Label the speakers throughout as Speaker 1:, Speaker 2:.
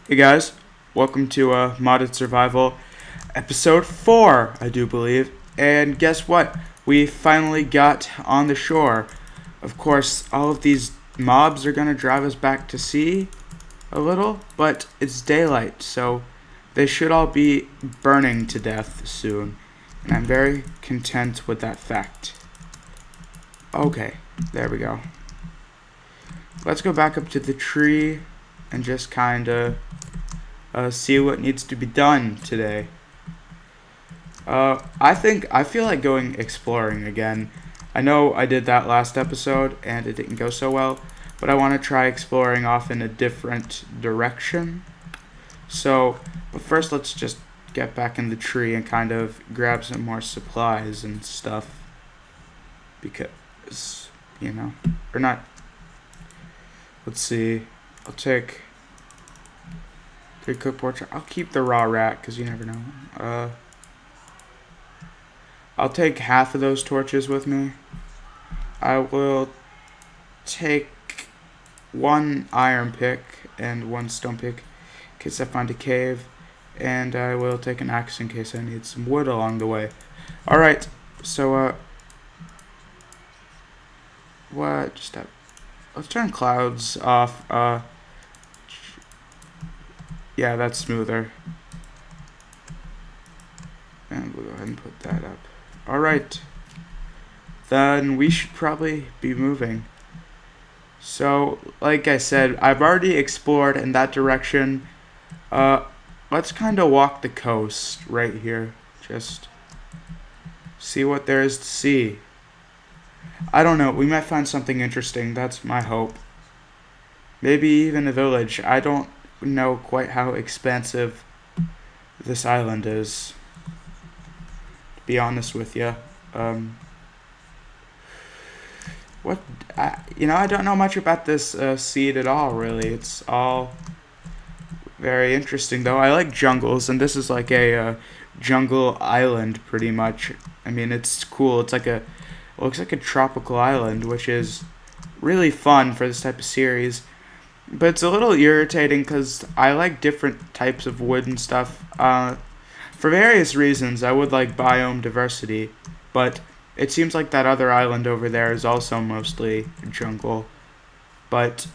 Speaker 1: Hey guys, welcome to Modded Survival, episode 4, I do believe. And guess what? We finally got on the shore. Of course, all of these mobs are going to drive us back to sea a little, but it's daylight, so they should all be burning to death soon. And I'm very content with that fact. Okay, there we go. Let's go back up to the tree and just kind of see what needs to be done today. I feel like going exploring again. I know I did that last episode and it didn't go so well, but I want to try exploring off in a different direction. But first let's just get back in the tree and kind of grab some more supplies and stuff. Because, or not. Let's see. I'll take 3 cooked pork. I'll keep the raw rat because you never know. I'll take half of those torches with me. I will take 1 iron pick and 1 stone pick in case I find a cave. And I will take an axe in case I need some wood along the way. Alright, so, let's turn clouds off. Yeah, that's smoother. And we'll go ahead and put that up. Alright. Then we should probably be moving. So, like I said, I've already explored in that direction. Let's kind of walk the coast right here. Just see what there is to see. I don't know. We might find something interesting. That's my hope. Maybe even a village. I don't know quite how expansive this island is, to be honest with you. I don't know much about this seed at all, really. It's all very interesting, though. I like jungles, and this is like a jungle island, pretty much. I mean, it's cool. Looks like a tropical island, which is really fun for this type of series. But it's a little irritating because I like different types of wood and stuff. For various reasons, I would like biome diversity, but it seems like that other island over there is also mostly jungle. But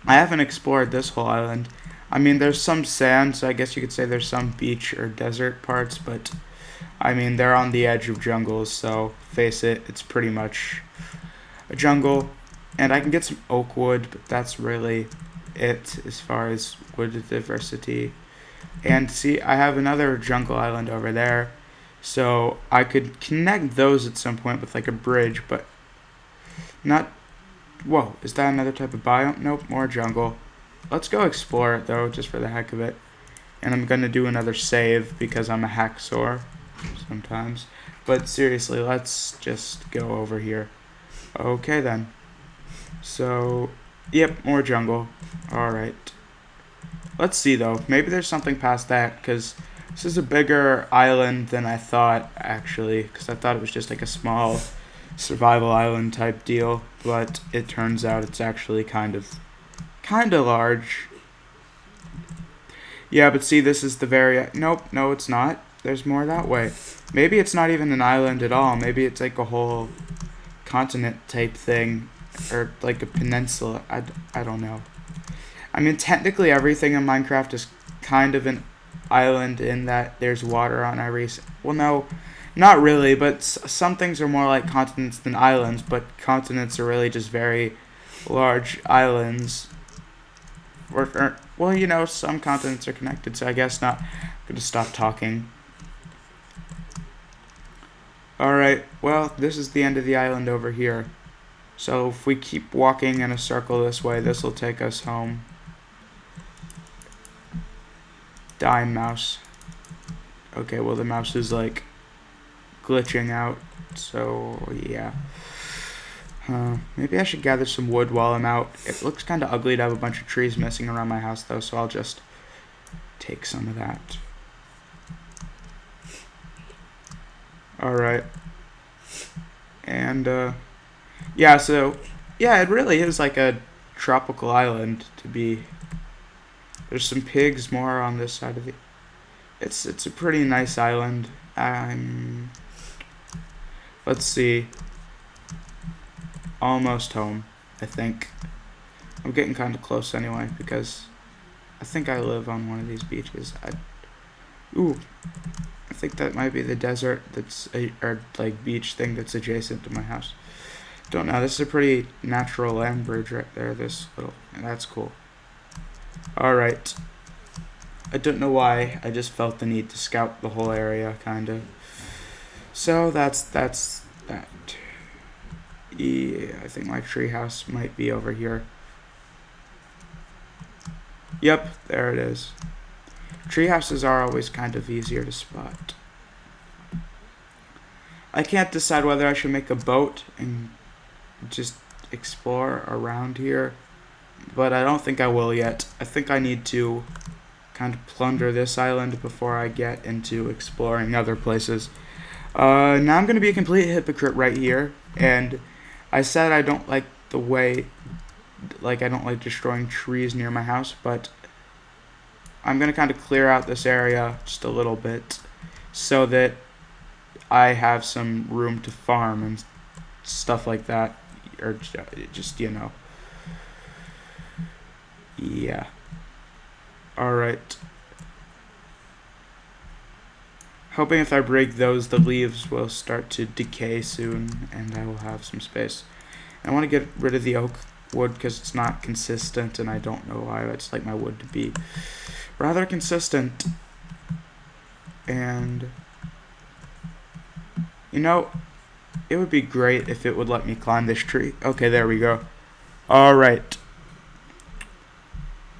Speaker 1: I haven't explored this whole island. I mean, there's some sand, so I guess you could say there's some beach or desert parts, but I mean, they're on the edge of jungles, so face it, it's pretty much a jungle. And I can get some oak wood, but that's really it as far as wood diversity. And see, I have another jungle island over there, so I could connect those at some point with like a bridge, but not... Whoa, is that another type of biome? Nope, more jungle. Let's go explore it, though, just for the heck of it. And I'm going to do another save because I'm a hacksaw sometimes. But seriously, let's just go over here. Okay, then. So, yep, more jungle. Alright. Let's see, though. Maybe there's something past that, because this is a bigger island than I thought, actually. Because I thought it was just like a small survival island type deal. But it turns out it's actually kind of large. Yeah, but see, this is the very... Nope, no, it's not. There's more that way. Maybe it's not even an island at all. Maybe it's like a whole continent type thing. Or like a peninsula. I don't know. I mean, technically everything in Minecraft is kind of an island in that there's water on every... Well, no, not really, but some things are more like continents than islands, but continents are really just very large islands. Well, some continents are connected, so I guess not. I'm going to stop talking. Alright, well, this is the end of the island over here. So if we keep walking in a circle this way, this will take us home. Dying mouse. Okay, well, the mouse is, like, glitching out, so, yeah. Maybe I should gather some wood while I'm out. It looks kind of ugly to have a bunch of trees messing around my house, though, so I'll just take some of that. Alright. And, yeah, so, yeah, it really is like a tropical island to be There's some pigs more on this side of the... It's a pretty nice island. Let's see. Almost home, I think. I'm getting kind of close anyway, because I think I live on one of these beaches. Ooh, I think that might be the desert or like beach thing that's adjacent to my house. Don't know. This is a pretty natural land bridge right there. That's cool. All right. I don't know why. I just felt the need to scout the whole area, kind of. So that's that. Yeah, I think my treehouse might be over here. Yep, there it is. Treehouses are always kind of easier to spot. I can't decide whether I should make a boat and just explore around here, but I don't think I will yet. I think I need to kind of plunder this island before I get into exploring other places. Now I'm going to be a complete hypocrite right here, and I said I don't like the way, like I don't like destroying trees near my house, but I'm going to kind of clear out this area just a little bit so that I have some room to farm and stuff like that, or just, you know. Yeah. Alright. Hoping if I break those, the leaves will start to decay soon, and I will have some space. I want to get rid of the oak wood because it's not consistent, and I don't know why. I just like my wood to be rather consistent. And, you know, it would be great if it would let me climb this tree. Okay, there we go. Alright.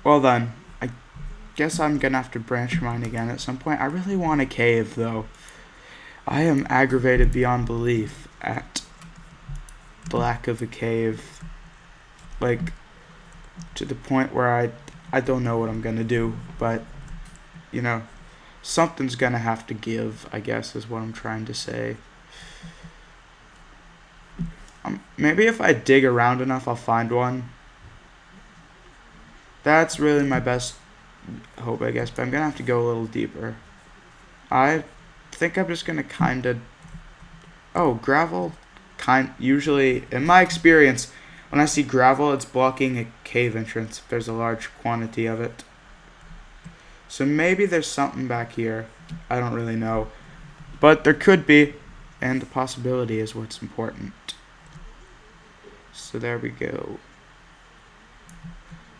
Speaker 1: Well then. Guess I'm gonna have to branch mine again at some point. I really want a cave, though. I am aggravated beyond belief at the lack of a cave. Like, to the point where I don't know what I'm gonna do, but, you know, something's gonna have to give, I guess, is what I'm trying to say. Maybe if I dig around enough, I'll find one. That's really my best hope, I guess, but I'm gonna have to go a little deeper. I think I'm just gonna kind of... Oh, gravel? Usually, in my experience, when I see gravel, it's blocking a cave entrance if there's a large quantity of it. So maybe there's something back here. I don't really know. But there could be, and the possibility is what's important. So there we go.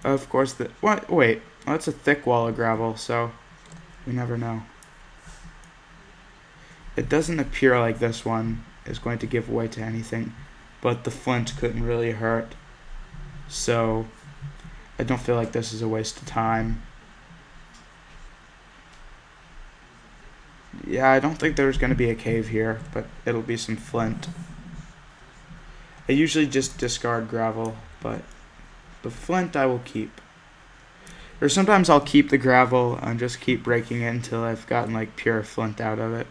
Speaker 1: Of course, wait. Well, that's a thick wall of gravel, so we never know. It doesn't appear like this one is going to give way to anything, but the flint couldn't really hurt. So I don't feel like this is a waste of time. Yeah, I don't think there's going to be a cave here, but it'll be some flint. I usually just discard gravel, but the flint I will keep. Or sometimes I'll keep the gravel and just keep breaking it until I've gotten like pure flint out of it.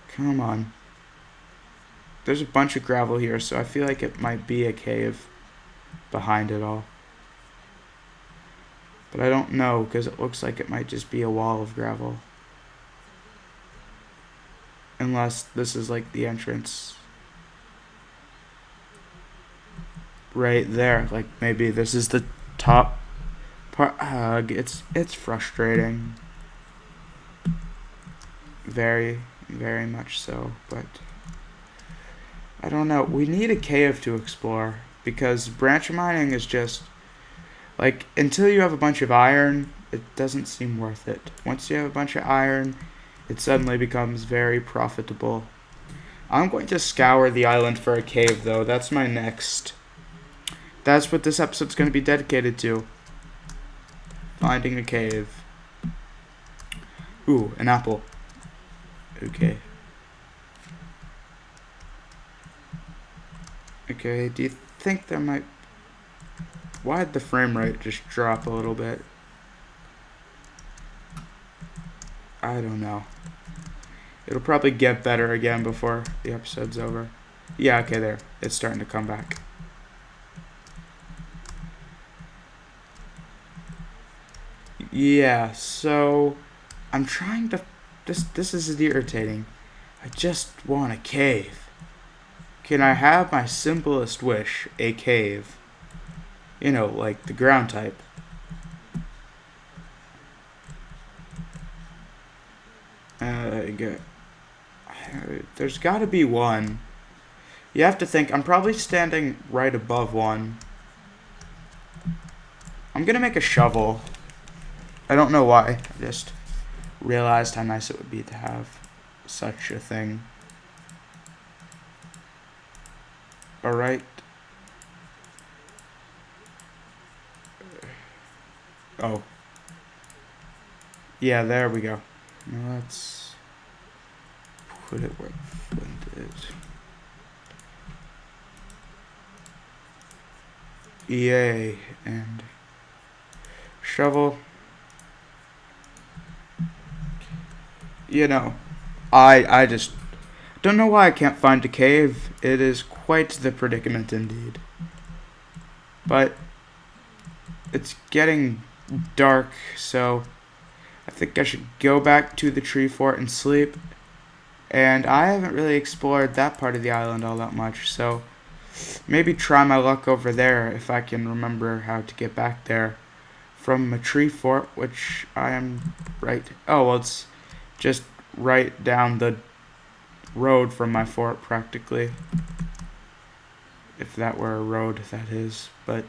Speaker 1: Come on. There's a bunch of gravel here, so I feel like it might be a cave behind it all. But I don't know, because it looks like it might just be a wall of gravel. Unless this is like the entrance. Right there, like maybe this is the top part. It's frustrating. Very, very much so, but I don't know. We need a cave to explore because branch mining is just like until you have a bunch of iron, it doesn't seem worth it. Once you have a bunch of iron, it suddenly becomes very profitable. I'm going to scour the island for a cave though. That's my next. That's what this episode's going to be dedicated to. Finding a cave. Ooh, an apple. Okay. Okay, do you think there might... Why'd the frame rate just drop a little bit? I don't know. It'll probably get better again before the episode's over. Yeah, okay, there. It's starting to come back. Yeah, so I'm trying to. This is irritating. I just want a cave. Can I have my simplest wish, a cave? You know, like the ground type. Good. There's got to be one. You have to think. I'm probably standing right above one. I'm gonna make a shovel. I don't know why. I just realized how nice it would be to have such a thing. Alright. Oh. Yeah, there we go. Now let's put it where Flint is. EA and shovel. You know, I just don't know why I can't find a cave. It is quite the predicament indeed. But it's getting dark, so I think I should go back to the tree fort and sleep. And I haven't really explored that part of the island all that much, so maybe try my luck over there if I can remember how to get back there from a tree fort, which I am right. Oh, well, it's just right down the road from my fort, practically. If that were a road, that is. But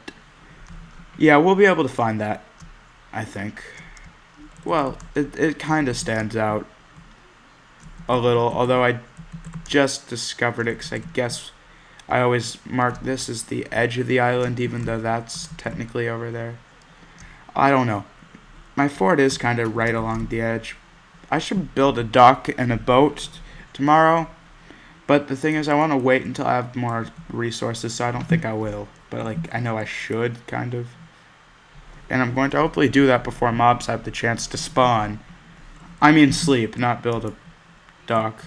Speaker 1: yeah, we'll be able to find that, I think. Well, it kind of stands out a little, although I just discovered it because I guess I always mark this as the edge of the island, even though that's technically over there. I don't know. My fort is kind of right along the edge. I should build a dock and a boat tomorrow, but the thing is I want to wait until I have more resources, so I don't think I will. But, like, I know I should, kind of. And I'm going to hopefully do that before mobs have the chance to spawn. I mean sleep, not build a dock.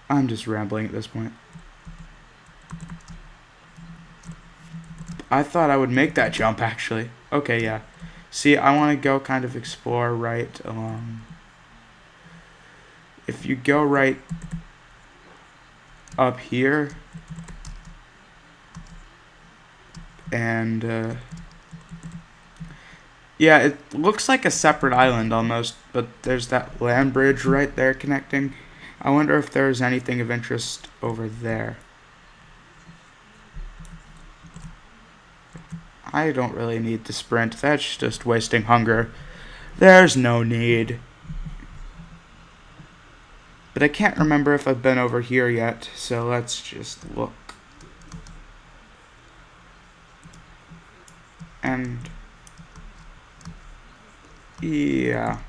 Speaker 1: I'm just rambling at this point. I thought I would make that jump, actually. Okay, yeah. See, I want to go kind of explore right along. If you go right up here, and yeah, it looks like a separate island almost, but there's that land bridge right there connecting. I wonder if there's anything of interest over there. I don't really need to sprint. That's just wasting hunger. There's no need. But I can't remember if I've been over here yet, so let's just look. And yeah,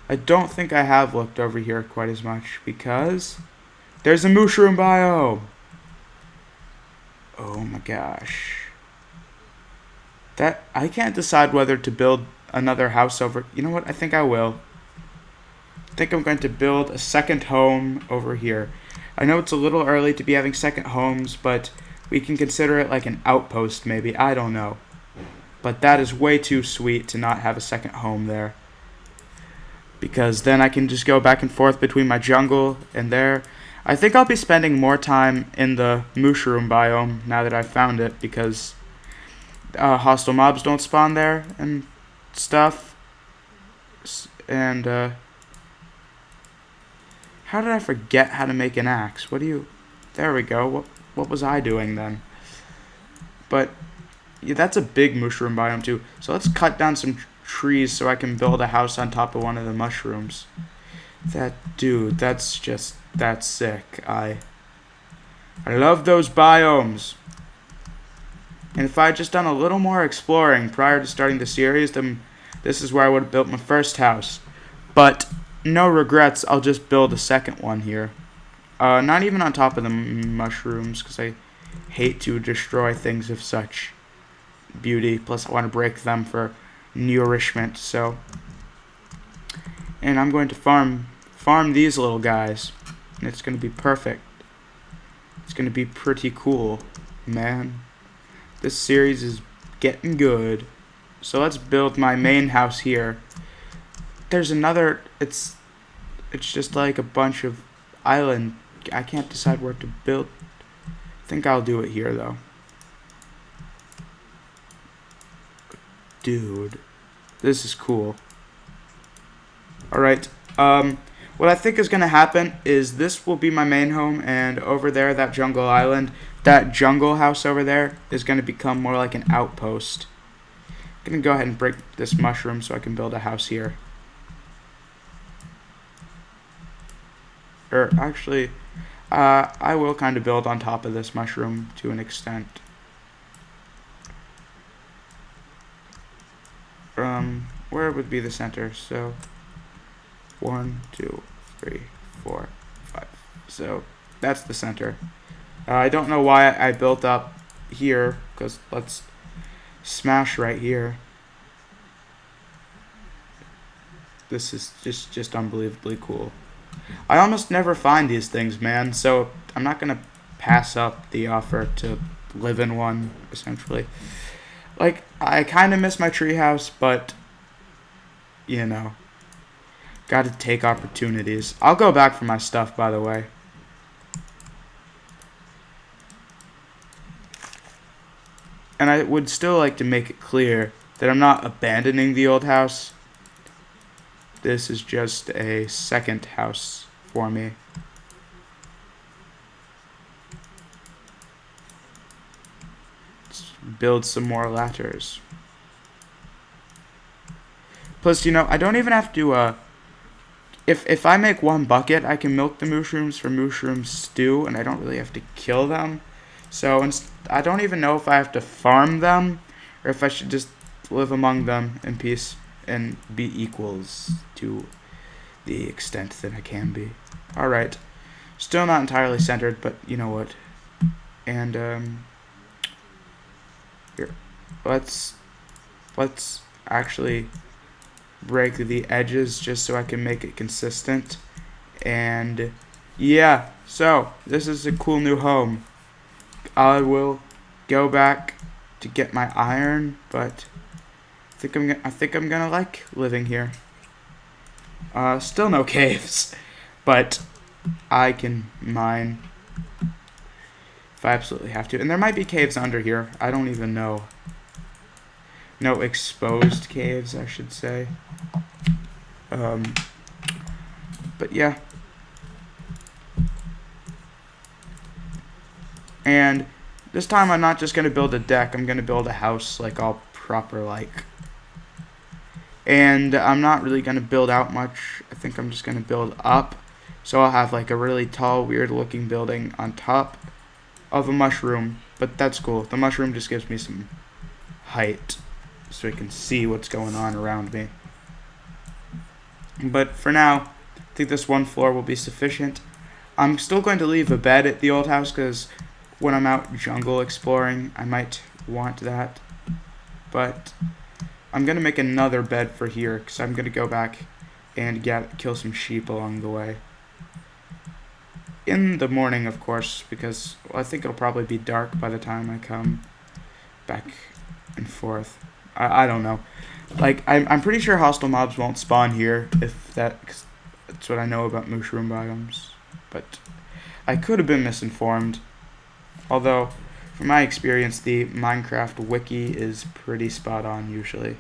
Speaker 1: I don't think I have looked over here quite as much because there's a mushroom biome. Oh my gosh. That I can't decide whether to build another house over. You know what? I think I will. I think I'm going to build a second home over here. I know it's a little early to be having second homes, but we can consider it like an outpost maybe. I don't know. But that is way too sweet to not have a second home there. Because then I can just go back and forth between my jungle and there. I think I'll be spending more time in the mushroom biome now that I've found it, because hostile mobs don't spawn there and stuff. And how did I forget how to make an axe? There we go. What was I doing then? But yeah, that's a big mushroom biome too. So let's cut down some trees so I can build a house on top of one of the mushrooms. That's sick. I love those biomes. And if I had just done a little more exploring prior to starting the series, then this is where I would have built my first house. But no regrets, I'll just build a second one here. Not even on top of the mushrooms, because I hate to destroy things of such beauty. Plus, I want to break them for nourishment. So, and I'm going to farm these little guys, and it's going to be perfect. It's going to be pretty cool, man. This series is getting good. So let's build my main house here. There's another, it's just like a bunch of island. I can't decide where to build. I think I'll do it here though. Dude, this is cool. Alright, what I think is going to happen is this will be my main home, and over there, that jungle island, that jungle house over there is going to become more like an outpost. I'm going to go ahead and break this mushroom so I can build a house here. Or actually, I will kind of build on top of this mushroom to an extent. Where would be the center? So 1, 2, 3, 4, 5. So that's the center. I don't know why I built up here, because let's smash right here. This is just unbelievably cool. I almost never find these things, man, so I'm not gonna pass up the offer to live in one, essentially. Like, I kind of miss my treehouse, but, you know, gotta take opportunities. I'll go back for my stuff, by the way. And I would still like to make it clear that I'm not abandoning the old house. This is just a second house for me. Let's build some more ladders. Plus, you know, I don't even have to, if I make one bucket, I can milk the mushrooms for mushroom stew, and I don't really have to kill them. So, I don't even know if I have to farm them, or if I should just live among them in peace and be equals to the extent that I can be. Alright. Still not entirely centered, but you know what. And, here. Let's actually break the edges just so I can make it consistent. And, yeah. So, this is a cool new home. I will go back to get my iron, but I think I'm gonna like living here. Still no caves, but I can mine if I absolutely have to. And there might be caves under here. I don't even know. No exposed caves, I should say. But yeah. And this time I'm not just going to build a deck, I'm going to build a house like all proper like. And I'm not really going to build out much. I think I'm just going to build up. So I'll have like a really tall, weird looking building on top of a mushroom. But that's cool. The mushroom just gives me some height so I can see what's going on around me. But for now, I think this one floor will be sufficient. I'm still going to leave a bed at the old house because when I'm out jungle exploring, I might want that. But I'm going to make another bed for here because I'm going to go back and kill some sheep along the way. In the morning, of course, because I think it'll probably be dark by the time I come back and forth. I don't know. Like, I'm pretty sure hostile mobs won't spawn here, cause that's what I know about mushroom biomes. But I could have been misinformed. Although, from my experience, the Minecraft wiki is pretty spot on usually.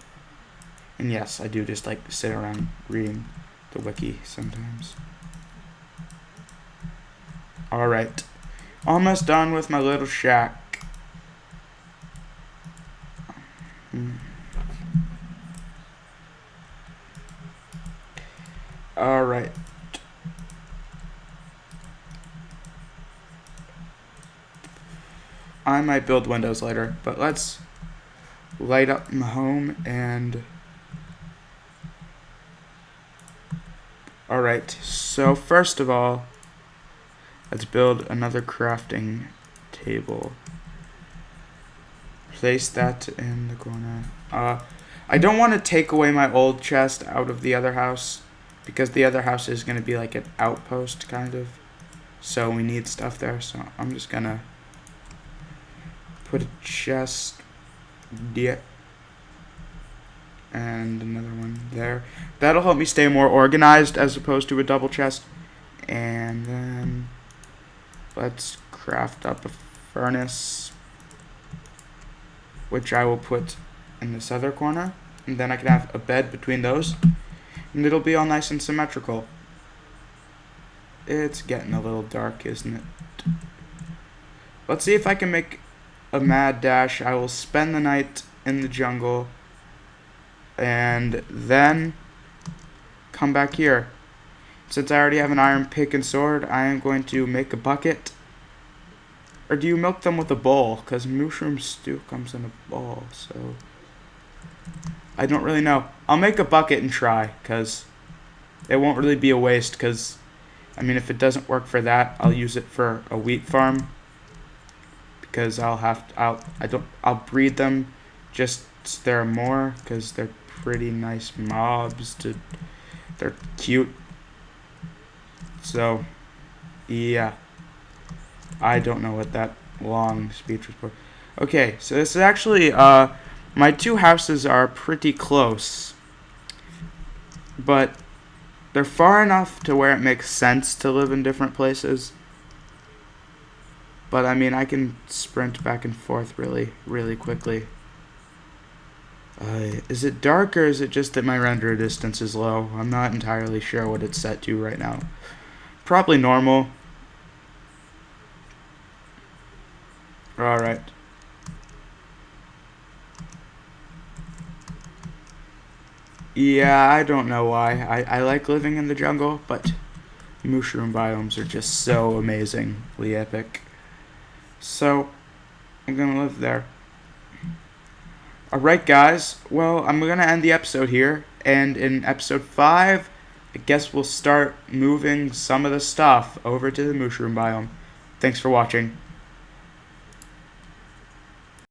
Speaker 1: And yes, I do just like to sit around reading the wiki sometimes. Alright. Almost done with my little shack. Alright. I might build windows later, but let's light up my home and... Alright, so first of all, let's build another crafting table. Place that in the corner. I don't want to take away my old chest out of the other house, because the other house is going to be like an outpost, kind of. So we need stuff there, so I'm just going to put a chest. Yeah. and another one there. That'll help me stay more organized as opposed to a double chest. And then let's craft up a furnace, which I will put in this other corner. And then I can have a bed between those, and it'll be all nice and symmetrical. It's getting a little dark, isn't it? Let's see if I can make a mad dash. I will spend the night in the jungle and then come back here. Since I already have an iron pick and sword, I am going to make a bucket. Or do you milk them with a bowl? Because mushroom stew comes in a bowl, so I don't really know. I'll make a bucket and try, because it won't really be a waste, because I mean, if it doesn't work for that, I'll use it for a wheat farm. Because I'll breed them just so there are more, because they're pretty nice mobs. They're cute. So, yeah. I don't know what that long speech was for. Okay, so this is actually, my two houses are pretty close. But they're far enough to where it makes sense to live in different places. But I mean, I can sprint back and forth really, really quickly. Is it dark or is it just that my render distance is low? I'm not entirely sure what it's set to right now. Probably normal. Alright. Yeah, I don't know why. I like living in the jungle, but mushroom biomes are just so amazingly epic. So, I'm gonna live there. Alright guys, well, I'm gonna end the episode here, and in episode 5, I guess we'll start moving some of the stuff over to the mushroom biome. Thanks for watching.